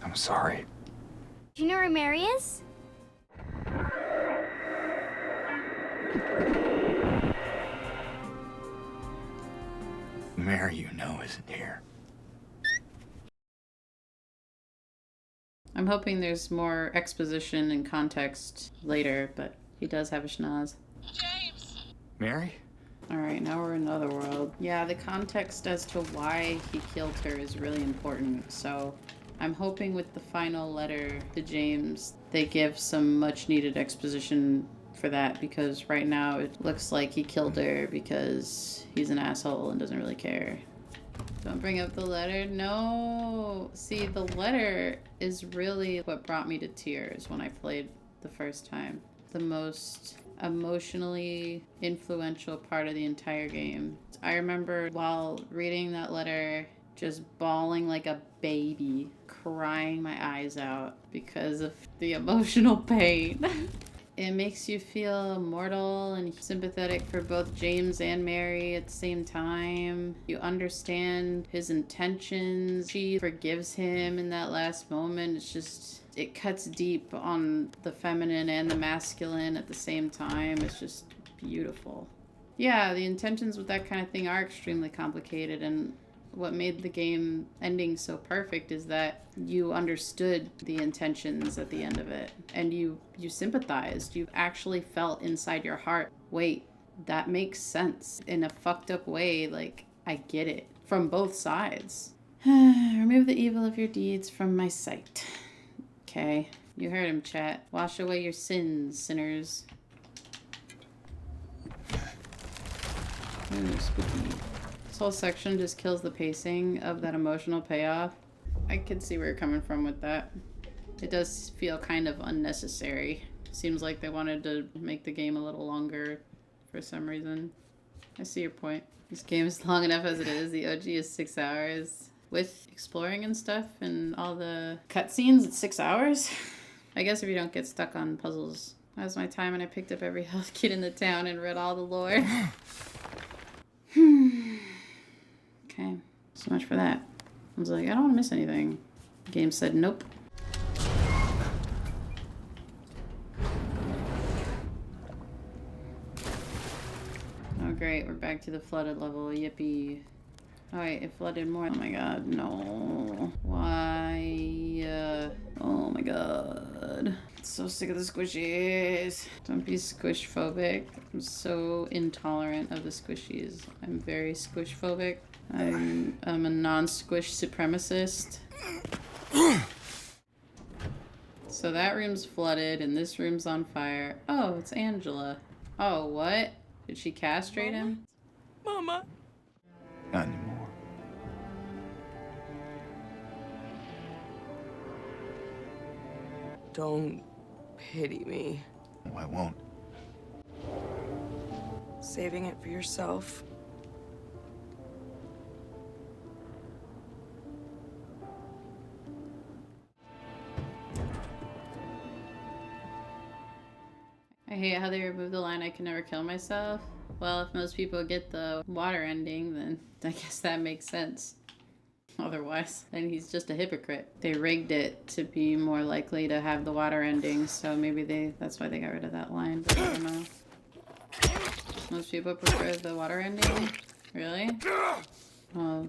I'm sorry. Do you know where Mary is? Mary, you know, isn't here. I'm hoping there's more exposition and context later, but he does have a schnoz. James! Mary? Alright, now we're in Otherworld. Yeah, the context as to why he killed her is really important, so I'm hoping with the final letter to James, they give some much needed exposition for that, because right now it looks like he killed her because he's an asshole and doesn't really care. Don't bring up the letter. No. See, the letter is really what brought me to tears when I played the first time. The most emotionally influential part of the entire game. I remember while reading that letter, just bawling like a baby, crying my eyes out because of the emotional pain. It makes you feel mortal and sympathetic for both James and Mary at the same time. You understand his intentions. She forgives him in that last moment. It's just, it cuts deep on the feminine and the masculine at the same time. It's just beautiful. Yeah, the intentions with that kind of thing are extremely complicated, and what made the game ending so perfect is that you understood the intentions at the end of it, and you sympathized. You actually felt inside your heart, wait, that makes sense in a fucked up way. Like, I get it from both sides. Remove the evil of your deeds from my sight. Okay, you heard him, chat. Wash away your sins, sinners. Ooh, spooky. This whole section just kills the pacing of that emotional payoff. I could see where you're coming from with that. It does feel kind of unnecessary. Seems like they wanted to make the game a little longer for some reason. I see your point. This game is long enough as it is. The OG is 6 hours. With exploring and stuff and all the cutscenes, it's 6 hours. I guess if you don't get stuck on puzzles. That was my time, and I picked up every health kit in the town and read all the lore. Okay, so much for that. I was like, I don't want to miss anything. The game said nope. Oh great, we're back to the flooded level. Yippee. Oh wait, it flooded more. Oh my god, no. Why? Oh my god. So sick of the squishies. Don't be squish phobic. I'm so intolerant of the squishies. I'm very squish phobic. I'm a non-squish supremacist. So that room's flooded and this room's on fire. Oh, it's Angela. Oh, what? Did she castrate him? Mama! Not anymore. Don't pity me. No, I won't. Saving it for yourself. I hate how they removed the line, I can never kill myself. Well, if most people get the water ending, then I guess that makes sense. Otherwise, then he's just a hypocrite. They rigged it to be more likely to have the water ending, so maybe that's why they got rid of that line, but I don't know. Most people prefer the water ending? Really? Well,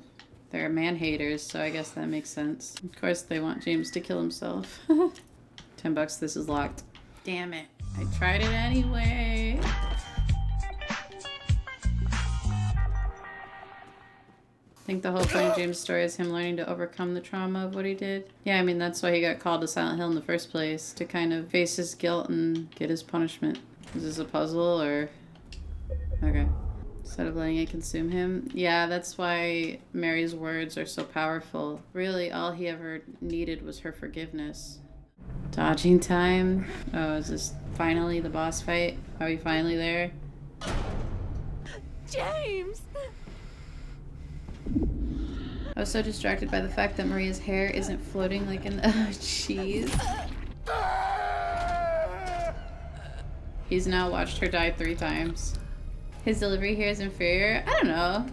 they're man-haters, so I guess that makes sense. Of course they want James to kill himself. $10, this is locked. Damn it. I tried it anyway. I think the whole point of James' story is him learning to overcome the trauma of what he did. Yeah, I mean, that's why he got called to Silent Hill in the first place, to kind of face his guilt and get his punishment. Is this a puzzle, or... Okay. Instead of letting it consume him. Yeah, that's why Mary's words are so powerful. Really, all he ever needed was her forgiveness. Dodging time. Oh, is this finally the boss fight? Are we finally there? James! I was so distracted by the fact that Maria's hair isn't floating like in the... Oh, jeez. He's now watched her die 3 times. His delivery here is inferior? I don't know.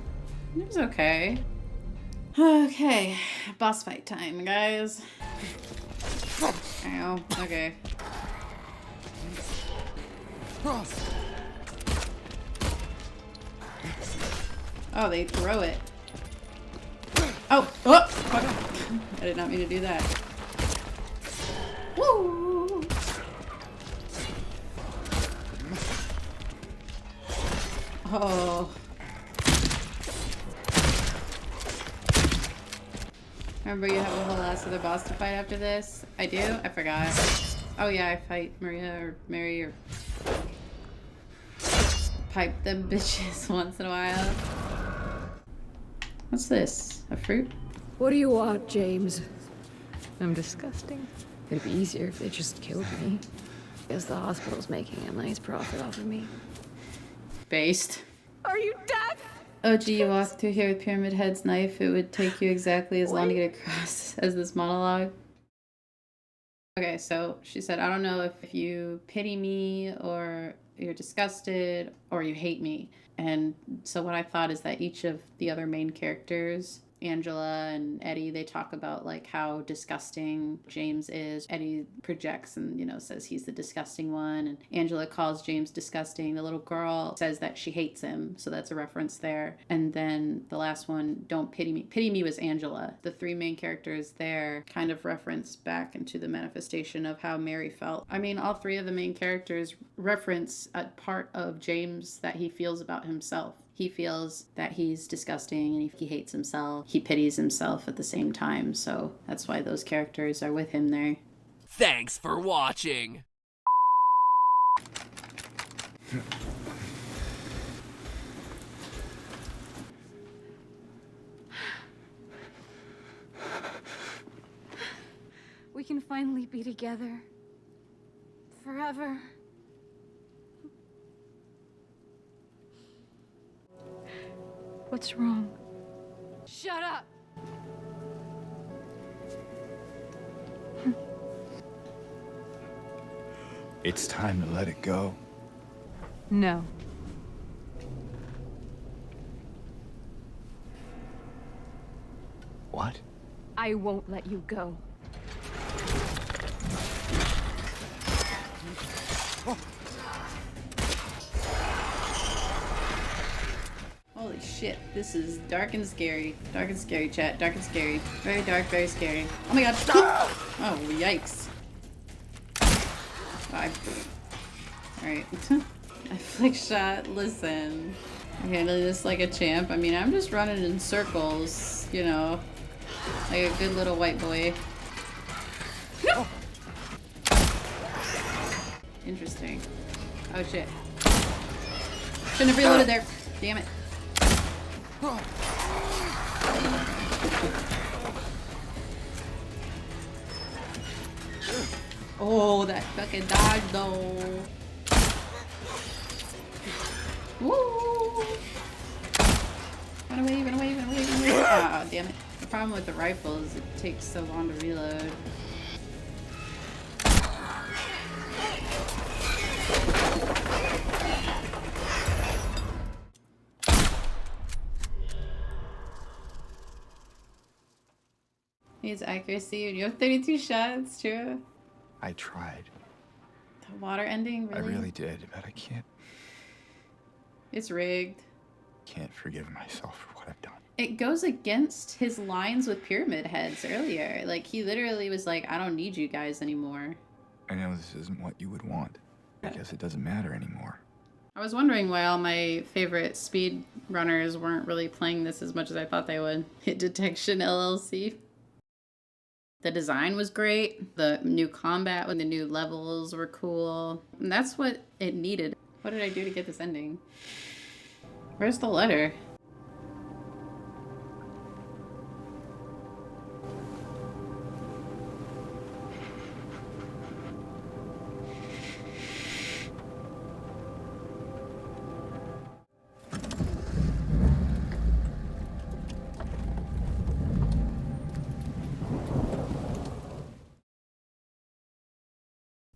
It was okay. Okay, boss fight time, guys. Ow. Okay. Oh, they throw it. Oh! Oh! Fuck. I did not mean to do that. Woo! Oh. Remember you have a whole last other boss to fight after this? I do? I forgot. Oh yeah, I fight Maria or Mary or pipe them bitches once in a while. What's this? A fruit? What do you want, James? I'm disgusting. It'd be easier if they just killed me. Guess the hospital's making a nice profit off of me. Based. Are you deaf? Oh gee, you walk through here with Pyramid Head's knife, it would take you exactly as long to get across as this monologue. Okay, so she said, I don't know if you pity me or you're disgusted or you hate me. And so what I thought is that each of the other main characters, Angela and Eddie, they talk about like how disgusting James is. Eddie projects and, you know, says he's the disgusting one. And Angela calls James disgusting. The little girl says that she hates him. So that's a reference there. And then the last one, don't pity me. Pity me was Angela. The three main characters there kind of reference back into the manifestation of how Mary felt. I mean, all three of the main characters reference a part of James that he feels about himself. He feels that he's disgusting and he hates himself. He pities himself at the same time. So that's why those characters are with him there. Thanks for watching. We can finally be together. Forever. What's wrong? Shut up! It's time to let it go. No. What? I won't let you go. Holy shit, this is dark and scary. Dark and scary, chat. Dark and scary. Very dark, very scary. Oh my god. Oh, yikes. Alright. I flick shot. Listen. I'm handling this like a champ. I mean, I'm just running in circles, you know. Like a good little white boy. No! Interesting. Oh shit. Shouldn't have reloaded there. Damn it. Oh, that fucking dodge though. Woo! Run away, run away, run away, run away. Ah, damn it. The problem with the rifle is it takes so long to reload. Needs accuracy when you have 32 shots, true. I tried. The water ending, really? I really did, but I can't It's rigged. forgive myself for what I've done. It goes against his lines with Pyramid Heads earlier. Like, he literally was like, I don't need you guys anymore. I know this isn't what you would want. I guess it doesn't matter anymore. I was wondering why all my favorite speed runners weren't really playing this as much as I thought they would. Hit Detection LLC. The design was great. The new combat with the new levels were cool. And that's what it needed. What did I do to get this ending? Where's the letter?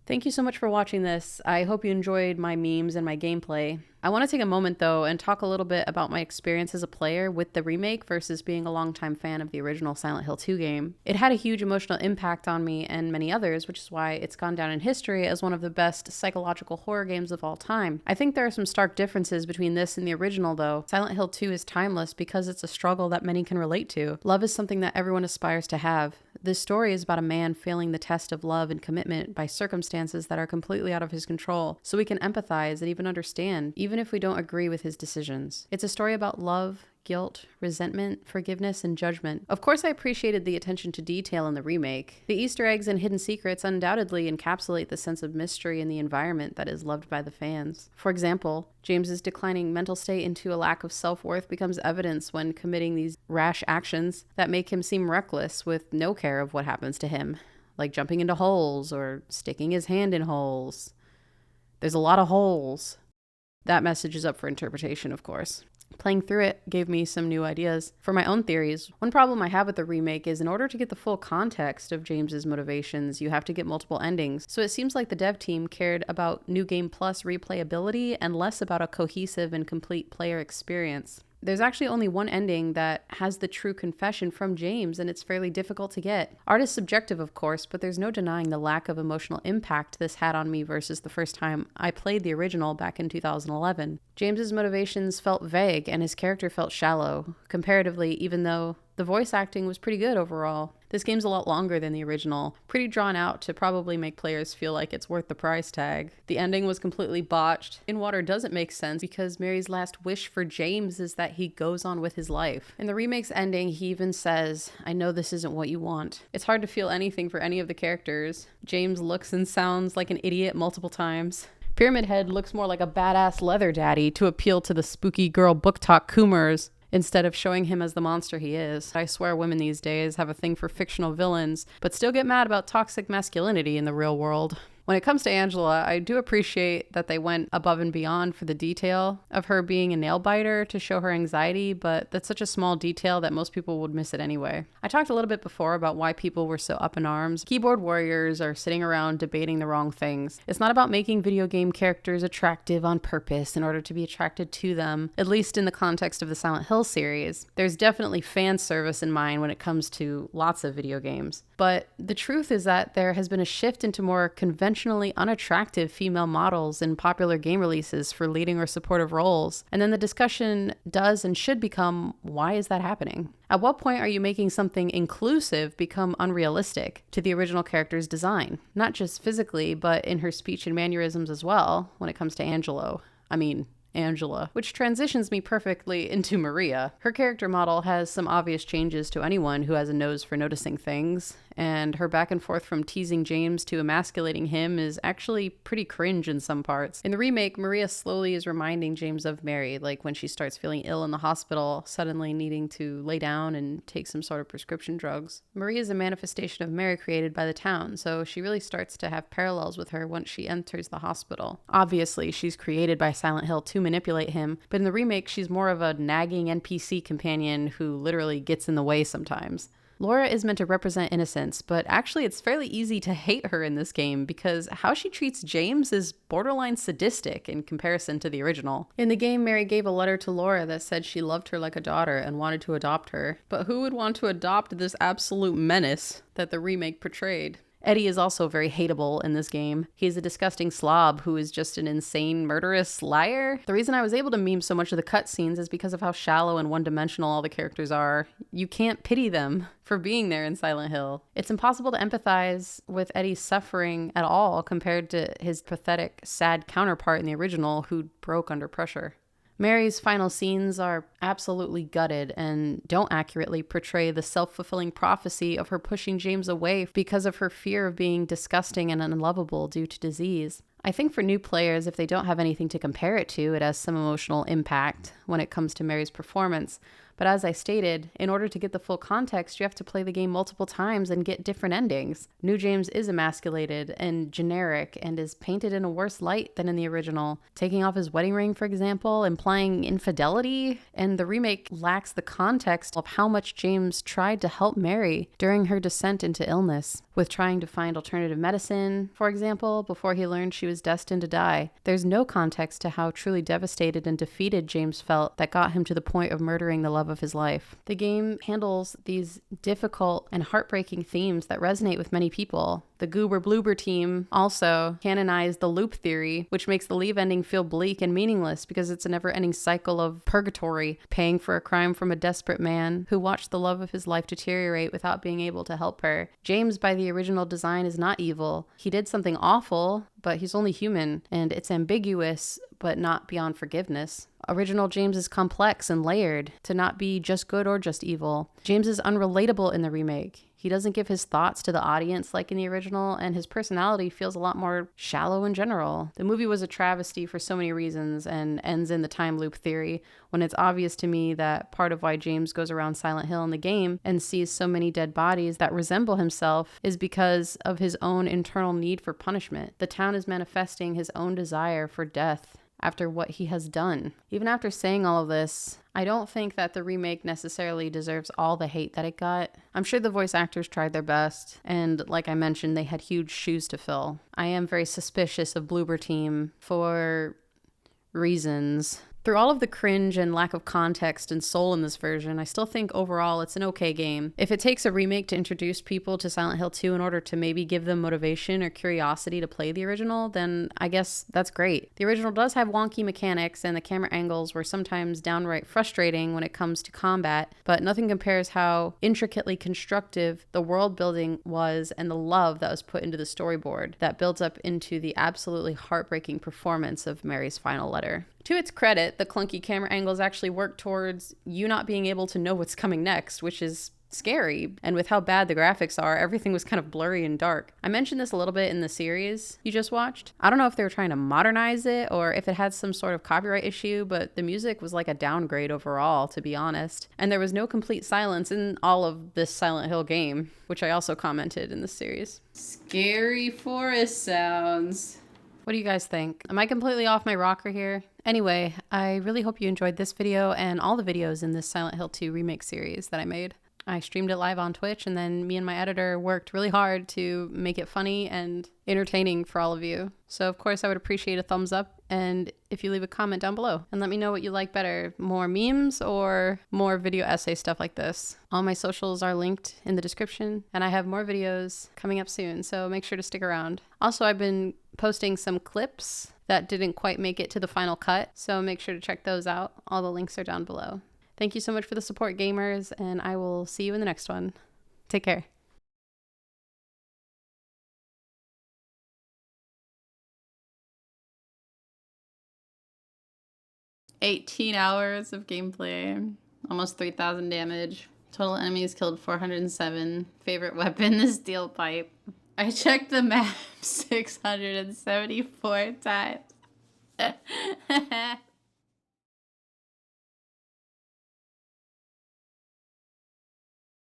Thank you so much for watching this. I hope you enjoyed my memes and my gameplay. I want to take a moment though and talk a little bit about my experience as a player with the remake versus being a longtime fan of the original Silent Hill 2 game. It had a huge emotional impact on me and many others, which is why it's gone down in history as one of the best psychological horror games of all time. I think there are some stark differences between this and the original though. Silent Hill 2 is timeless because it's a struggle that many can relate to. Love is something that everyone aspires to have. This story is about a man failing the test of love and commitment by circumstances that are completely out of his control, so we can empathize and even understand, even if we don't agree with his decisions. It's a story about love, guilt, resentment, forgiveness, and judgment. Of course, I appreciated the attention to detail in the remake. The Easter eggs and hidden secrets undoubtedly encapsulate the sense of mystery in the environment that is loved by the fans. For example, James's declining mental state into a lack of self-worth becomes evidence when committing these rash actions that make him seem reckless with no care of what happens to him, like jumping into holes or sticking his hand in holes. There's a lot of holes. That message is up for interpretation, of course. Playing through it gave me some new ideas for my own theories. One problem I have with the remake is in order to get the full context of James's motivations, you have to get multiple endings. So it seems like the dev team cared about New Game Plus replayability and less about a cohesive and complete player experience. There's actually only one ending that has the true confession from James, and it's fairly difficult to get. Art is subjective, of course, but there's no denying the lack of emotional impact this had on me versus the first time I played the original back in 2011. James's motivations felt vague, and his character felt shallow, comparatively, even though the voice acting was pretty good overall. This game's a lot longer than the original, pretty drawn out to probably make players feel like it's worth the price tag. The ending was completely botched. In Water doesn't make sense because Mary's last wish for James is that he goes on with his life. In the remake's ending, he even says, "I know this isn't what you want." It's hard to feel anything for any of the characters. James looks and sounds like an idiot multiple times. Pyramid Head looks more like a badass leather daddy to appeal to the spooky girl book talk coomers, instead of showing him as the monster he is. I swear women these days have a thing for fictional villains, but still get mad about toxic masculinity in the real world. When it comes to Angela, I do appreciate that they went above and beyond for the detail of her being a nail biter to show her anxiety, but that's such a small detail that most people would miss it anyway. I talked a little bit before about why people were so up in arms. Keyboard warriors are sitting around debating the wrong things. It's not about making video game characters attractive on purpose in order to be attracted to them, at least in the context of the Silent Hill series. There's definitely fan service in mind when it comes to lots of video games. But the truth is that there has been a shift into more conventionally unattractive female models in popular game releases for leading or supportive roles. And then the discussion does and should become, why is that happening? At what point are you making something inclusive become unrealistic to the original character's design? Not just physically, but in her speech and mannerisms as well when it comes to Angela, which transitions me perfectly into Maria. Her character model has some obvious changes to anyone who has a nose for noticing things, and her back and forth from teasing James to emasculating him is actually pretty cringe in some parts. In the remake, Maria slowly is reminding James of Mary, like when she starts feeling ill in the hospital, suddenly needing to lay down and take some sort of prescription drugs. Maria is a manifestation of Mary created by the town, so she really starts to have parallels with her once she enters the hospital. Obviously, she's created by Silent Hill to manipulate him, but in the remake, she's more of a nagging NPC companion who literally gets in the way sometimes. Laura is meant to represent innocence, but actually it's fairly easy to hate her in this game because how she treats James is borderline sadistic in comparison to the original. In the game, Mary gave a letter to Laura that said she loved her like a daughter and wanted to adopt her. But who would want to adopt this absolute menace that the remake portrayed? Eddie is also very hateable in this game. He's a disgusting slob who is just an insane, murderous liar. The reason I was able to meme so much of the cutscenes is because of how shallow and one-dimensional all the characters are. You can't pity them for being there in Silent Hill. It's impossible to empathize with Eddie's suffering at all compared to his pathetic, sad counterpart in the original who broke under pressure. Mary's final scenes are absolutely gutted and don't accurately portray the self-fulfilling prophecy of her pushing James away because of her fear of being disgusting and unlovable due to disease. I think for new players, if they don't have anything to compare it to, it has some emotional impact when it comes to Mary's performance. But as I stated, in order to get the full context, you have to play the game multiple times and get different endings. New James is emasculated and generic and is painted in a worse light than in the original, taking off his wedding ring, for example, implying infidelity, and the remake lacks the context of how much James tried to help Mary during her descent into illness, with trying to find alternative medicine, for example, before he learned she was destined to die. There's no context to how truly devastated and defeated James felt that got him to the point of murdering the love of his life. The game handles these difficult and heartbreaking themes that resonate with many people. The Goober Bloober team also canonized the loop theory, which makes the leave ending feel bleak and meaningless because it's a never-ending cycle of purgatory, paying for a crime from a desperate man who watched the love of his life deteriorate without being able to help her. James, by the original design, is not evil. He did something awful, but he's only human, and it's ambiguous, but not beyond forgiveness. Original James is complex and layered to not be just good or just evil. James is unrelatable in the remake. He doesn't give his thoughts to the audience like in the original, and his personality feels a lot more shallow in general. The movie was a travesty for so many reasons and ends in the time loop theory, when it's obvious to me that part of why James goes around Silent Hill in the game and sees so many dead bodies that resemble himself is because of his own internal need for punishment. The town is manifesting his own desire for death after what he has done. Even after saying all of this, I don't think that the remake necessarily deserves all the hate that it got. I'm sure the voice actors tried their best, and like I mentioned, they had huge shoes to fill. I am very suspicious of Bloober Team for reasons. Through all of the cringe and lack of context and soul in this version, I still think overall it's an okay game. If it takes a remake to introduce people to Silent Hill 2 in order to maybe give them motivation or curiosity to play the original, then I guess that's great. The original does have wonky mechanics, and the camera angles were sometimes downright frustrating when it comes to combat, but nothing compares how intricately constructive the world building was and the love that was put into the storyboard that builds up into the absolutely heartbreaking performance of Mary's final letter. To its credit, the clunky camera angles actually work towards you not being able to know what's coming next, which is scary. And with how bad the graphics are, everything was kind of blurry and dark. I mentioned this a little bit in the series you just watched. I don't know if they were trying to modernize it or if it had some sort of copyright issue, but the music was like a downgrade overall, to be honest. And there was no complete silence in all of this Silent Hill game, which I also commented in the series. Scary forest sounds. What do you guys think? Am I completely off my rocker here? Anyway, I really hope you enjoyed this video and all the videos in this Silent Hill 2 remake series that I made. I streamed it live on Twitch, and then me and my editor worked really hard to make it funny and entertaining for all of you. So of course I would appreciate a thumbs up, and if you leave a comment down below and let me know what you like better, more memes or more video essay stuff like this. All my socials are linked in the description, and I have more videos coming up soon, so make sure to stick around. Also, I've been posting some clips that didn't quite make it to the final cut, so make sure to check those out. All the links are down below. Thank you so much for the support, gamers, and I will see you in the next one. Take care. $18 hours of gameplay, almost 3,000 damage. Total enemies killed 407. Favorite weapon, the steel pipe. I checked the map 674 times.